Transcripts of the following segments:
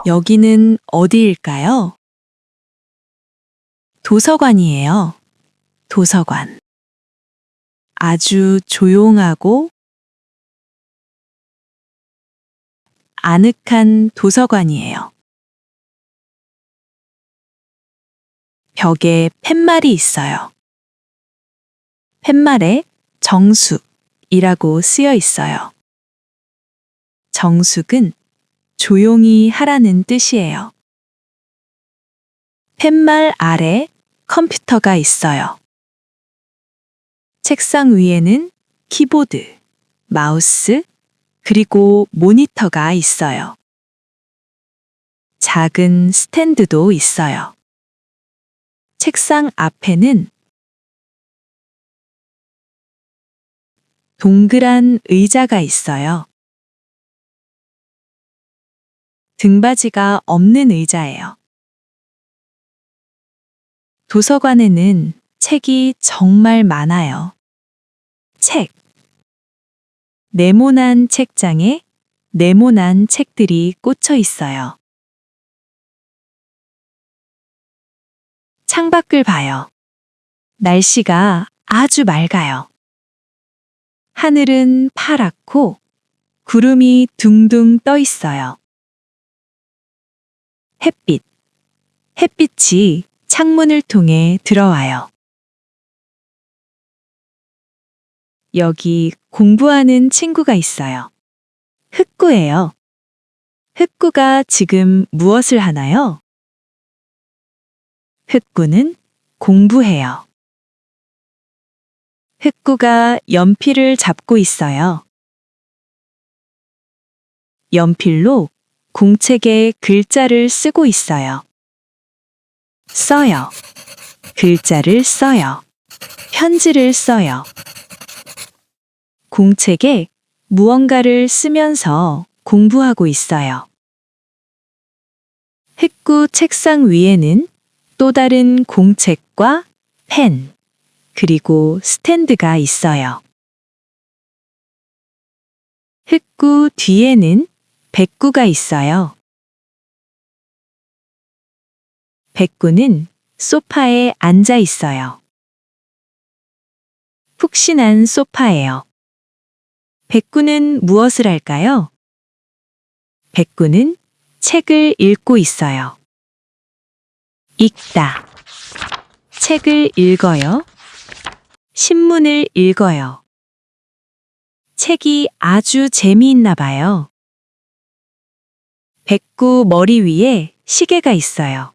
여기는 어디일까요? 도서관이에요. 도서관. 아주 조용하고 아늑한 도서관이에요. 벽에 팻말이 있어요. 팻말에 정숙이라고 쓰여 있어요. 정숙은 조용히 하라는 뜻이에요. 팻말 아래 컴퓨터가 있어요. 책상 위에는 키보드, 마우스, 그리고 모니터가 있어요. 작은 스탠드도 있어요. 책상 앞에는 동그란 의자가 있어요. 등받이가 없는 의자예요. 도서관에는 책이 정말 많아요. 책. 네모난 책장에 네모난 책들이 꽂혀 있어요. 창밖을 봐요. 날씨가 아주 맑아요. 하늘은 파랗고 구름이 둥둥 떠 있어요. 햇빛. 햇빛이 창문을 통해 들어와요. 여기 공부하는 친구가 있어요. 흑구예요. 흑구가 지금 무엇을 하나요? 흑구는 공부해요. 흑구가 연필을 잡고 있어요. 연필로 공책에 글자를 쓰고 있어요. 써요. 글자를 써요. 편지를 써요. 공책에 무언가를 쓰면서 공부하고 있어요. 흑구 책상 위에는 또 다른 공책과 펜, 그리고 스탠드가 있어요. 흑구 뒤에는 백구가 있어요. 백구는 소파에 앉아 있어요. 푹신한 소파예요. 백구는 무엇을 할까요? 백구는 책을 읽고 있어요. 읽다. 책을 읽어요. 신문을 읽어요. 책이 아주 재미있나 봐요. 백구 머리 위에 시계가 있어요.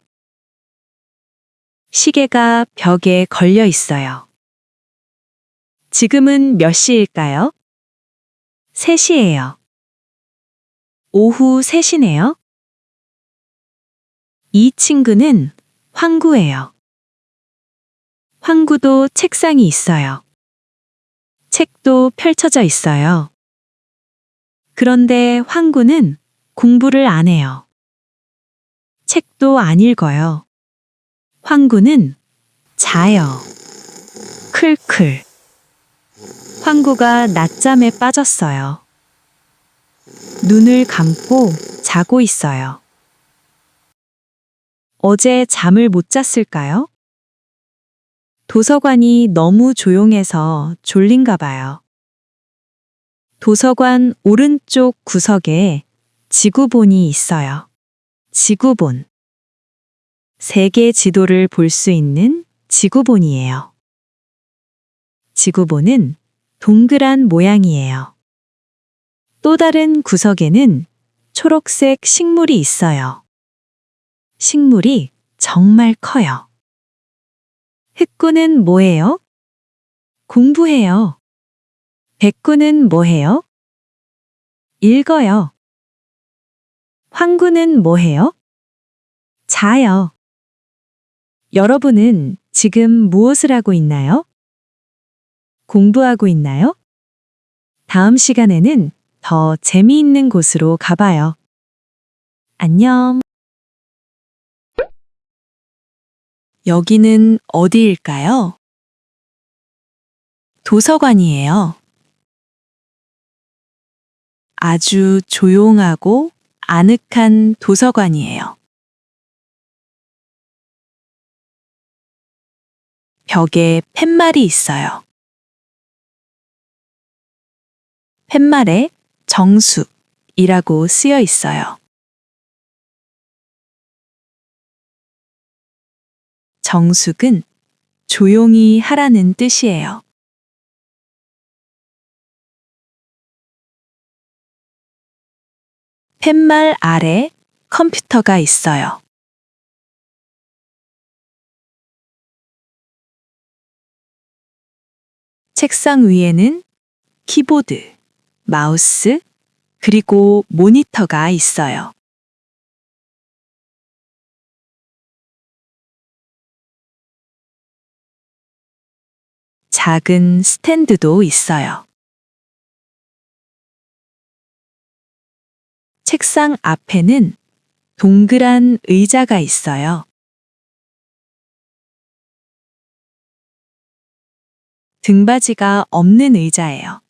시계가 벽에 걸려 있어요. 지금은 몇 시일까요? 3시예요. 오후 3시네요. 이 친구는 황구예요. 황구도 책상이 있어요. 책도 펼쳐져 있어요. 그런데 황구는 공부를 안 해요. 책도 안 읽어요. 황구는 자요. 클클. 황구가 낮잠에 빠졌어요. 눈을 감고 자고 있어요. 어제 잠을 못 잤을까요? 도서관이 너무 조용해서 졸린가 봐요. 도서관 오른쪽 구석에 지구본이 있어요. 지구본. 세계 지도를 볼 수 있는 지구본이에요. 지구본은 동그란 모양이에요. 또 다른 구석에는 초록색 식물이 있어요. 식물이 정말 커요. 흑구는 뭐해요? 공부해요. 백구는 뭐해요? 읽어요. 황구는 뭐해요? 자요. 여러분은 지금 무엇을 하고 있나요? 공부하고 있나요? 다음 시간에는 더 재미있는 곳으로 가봐요. 안녕. 여기는 어디일까요? 도서관이에요. 아주 조용하고 아늑한 도서관이에요. 벽에 팻말이 있어요. 팻말에 정숙이라고 쓰여 있어요. 정숙은 조용히 하라는 뜻이에요. 팻말 아래 컴퓨터가 있어요. 책상 위에는 키보드, 마우스, 그리고 모니터가 있어요. 작은 스탠드도 있어요. 책상 앞에는 동그란 의자가 있어요. 등받이가 없는 의자예요.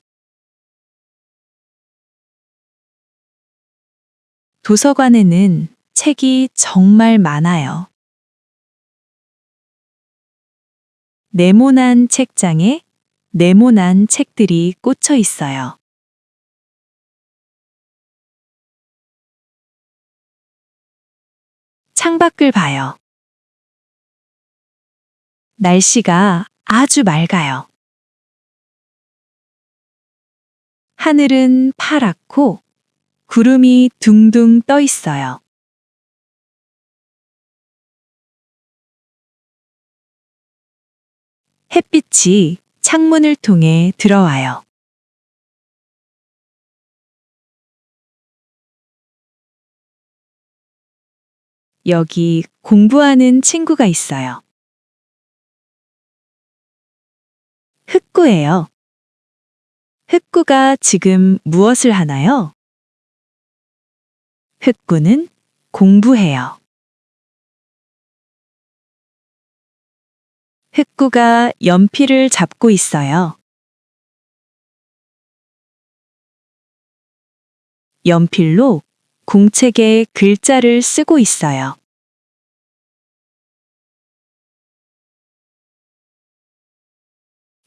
도서관에는 책이 정말 많아요. 네모난 책장에 네모난 책들이 꽂혀 있어요. 창밖을 봐요. 날씨가 아주 맑아요. 하늘은 파랗고 구름이 둥둥 떠 있어요. 햇빛이 창문을 통해 들어와요. 여기 공부하는 친구가 있어요. 흑구예요. 흑구가 지금 무엇을 하나요? 흑구는 공부해요. 흑구가 연필을 잡고 있어요. 연필로 공책에 글자를 쓰고 있어요.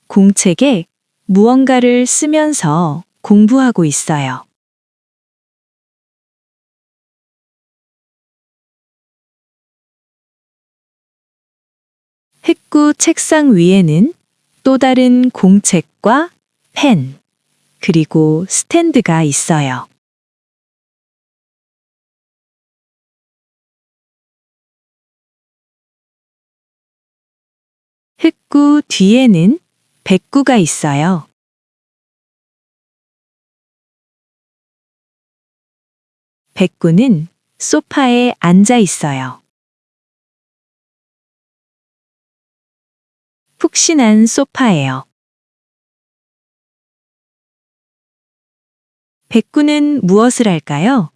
공책에 무언가를 쓰면서 공부하고 있어요. 흑구 책상 위에는 또 다른 공책과 펜, 그리고 스탠드가 있어요. 흑구 뒤에는 백구가 있어요. 백구는 소파에 앉아 있어요. 푹신한 소파예요. 백구는 무엇을 할까요?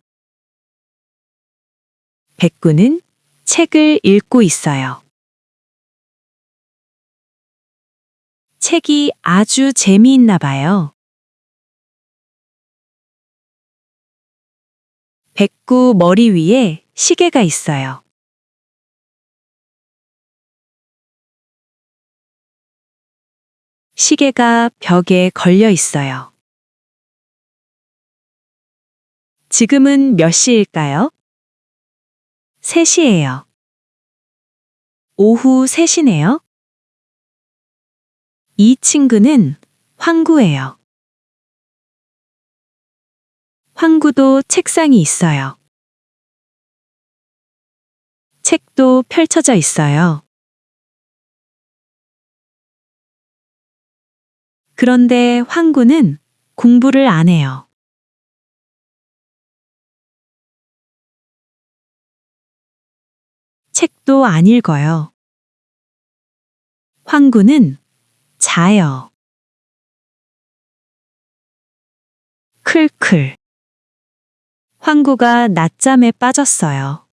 백구는 책을 읽고 있어요. 책이 아주 재미있나 봐요. 백구 머리 위에 시계가 있어요. 시계가 벽에 걸려 있어요. 지금은 몇 시일까요? 3시예요. 오후 3시네요. 이 친구는 황구예요. 황구도 책상이 있어요. 책도 펼쳐져 있어요. 그런데 황구는 공부를 안 해요. 책도 안 읽어요. 황구는 자요. 클클. 황구가 낮잠에 빠졌어요.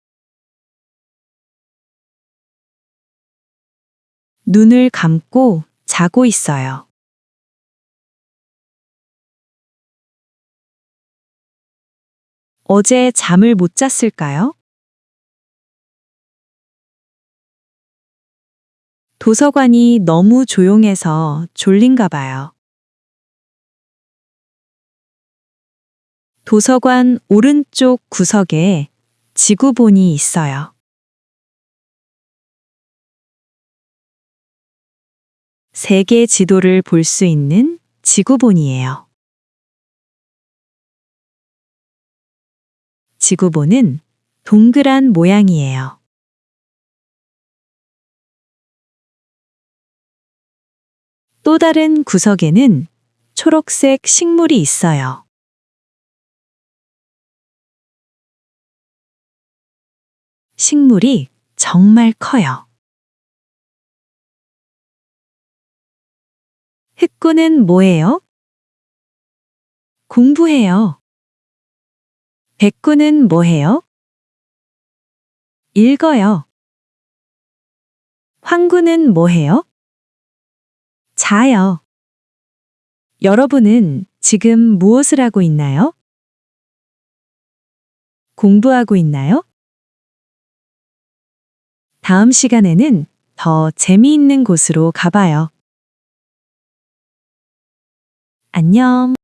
눈을 감고 자고 있어요. 어제 잠을 못 잤을까요? 도서관이 너무 조용해서 졸린가 봐요. 도서관 오른쪽 구석에 지구본이 있어요. 세계 지도를 볼 수 있는 지구본이에요. 지구본은 동그란 모양이에요. 또 다른 구석에는 초록색 식물이 있어요. 식물이 정말 커요. 흑구는 뭐예요? 공부해요. 백구는 뭐해요? 읽어요. 황구는 뭐해요? 자요. 여러분은 지금 무엇을 하고 있나요? 공부하고 있나요? 다음 시간에는 더 재미있는 곳으로 가봐요. 안녕.